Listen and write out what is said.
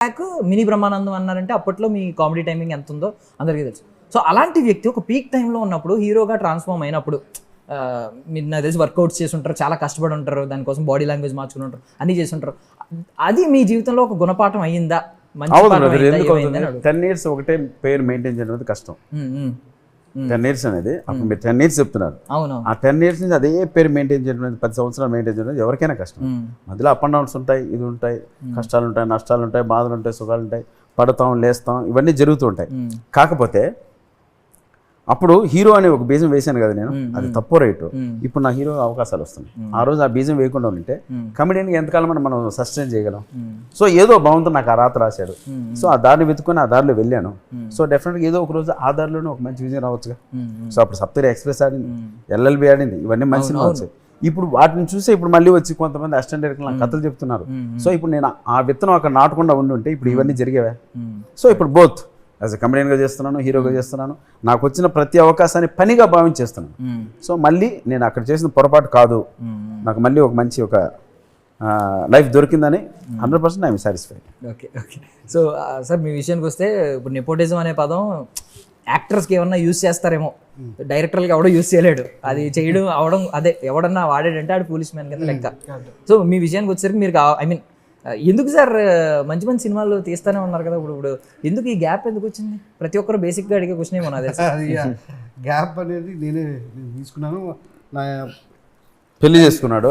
Back mini Brahmanandam అన్నారంటే అప్పట్లో మీ comedy timing ఎంత ఉందో అందరికీ తెలుసు. సో అలాంటి వ్యక్తి ఒక పీక్ టైంలో ఉన్నప్పుడు హీరోగా ట్రాన్స్ఫార్మ్ అయినప్పుడు మీరు నాకు తెలిసి వర్కౌట్స్ చేసి ఉంటారు, చాలా కష్టపడి ఉంటారు, దానికోసం బాడీ లాంగ్వేజ్ మార్చుకుని ఉంటారు, అన్నీ చేసి ఉంటారు. అది మీ జీవితంలో ఒక గుణపాఠం అయ్యిందా? మంచి పాఠం అయ్యిందా? 10 years ఒకటే పేరు మెయింటైన్ చేయడం అనేది కష్టం. 10 years అనేది అప్పుడు మీరు 10 years చెప్తున్నారు. అవును. ఆ 10 years నుంచి అదే పేరు మెయింటైన్ చేయడం అనేది 10 సంవత్సరాలు మెయింటైన్ చేయడం ఎవరికైనా కష్టం. మధ్యలో అప్ అండ్ డౌన్స్ ఉంటాయి, ఇది ఉంటాయి, కష్టాలు ఉంటాయి, నష్టాలు ఉంటాయి, బాధలు ఉంటాయి, సుఖాలు ఉంటాయి, పడతాం లేస్తాం, ఇవన్నీ జరుగుతూ ఉంటాయి. కాకపోతే అప్పుడు హీరో అనే ఒక బీజం వేసాను కదా నేను, అది తప్పు రైట్. ఇప్పుడు నా హీరో అవకాశాలు వస్తున్నాయి. ఆ రోజు ఆ బీజం వేయకుండా ఉంటే కమెడీని ఎంతకాలం మనం సస్టైన్ చేయగలం. సో ఏదో బాగుంటుంది, నాకు ఆ రాత రాశాడు. సో ఆ దారిని వెతుక్కొని ఆ దారిలో వెళ్ళాను. సో డెఫినెట్గా ఏదో ఒక రోజు ఆ దారిలోనే ఒక మంచి విజయం రావచ్చుగా. సో అప్పుడు సప్తగిరి ఎక్స్ప్రెస్ ఆడింది, ఎల్ఎల్బి ఆడింది, ఇవన్నీ మంచి సినిమా వచ్చాయి. ఇప్పుడు వాటిని చూసి ఇప్పుడు మళ్ళీ వచ్చి కొంతమంది అసిస్టెంట్ డైరెక్టర్ నాకు కథలు చెప్తున్నారు. సో ఇప్పుడు నేను ఆ విత్తనం అక్కడ నాటకుండా ఉంటే ఇప్పుడు ఇవన్నీ జరిగేవా? సో ఇప్పుడు బోత్ యాజ్ ఎ కమెడియన్గా చేస్తున్నాను, హీరోగా చేస్తున్నాను. నాకు వచ్చిన ప్రతి అవకాశాన్ని పనిగా భావించేస్తున్నాను. సో మళ్ళీ నేను అక్కడ చేసిన పొరపాటు కాదు, నాకు మళ్ళీ ఒక మంచి ఒక లైఫ్ దొరికిందని 100% I'm satisfied. Okay okay. So sir మీ విషయానికి వస్తే ఇప్పుడు నెపోటిజం అనే పదం యాక్టర్స్కి ఏమన్నా యూజ్ చేస్తారేమో, డైరెక్టర్లకి ఎవడో యూజ్ చేయలేడు. అది చేయడం అవడం అదే ఎవడన్నా వాడాడంటే ఆడు పోలీస్ మ్యాన్ కింద లెక్క. సో మీ విషయానికి వచ్చేసరికి మీరు ఐ మీన్ ఎందుకు సార్ మంచి మంచి సినిమాలు తీస్తూనే ఉన్నారు కదా, ఇప్పుడు ఎందుకు ఈ గ్యాప్ ఎందుకు వచ్చింది? ప్రతి ఒక్కరు బేసిక్గా అడిగే క్వశ్చన్ ఏమో నాది. గ్యాప్ అనేది నేను తీసుకున్నాను, నా పెళ్లి చేసుకున్నాడు.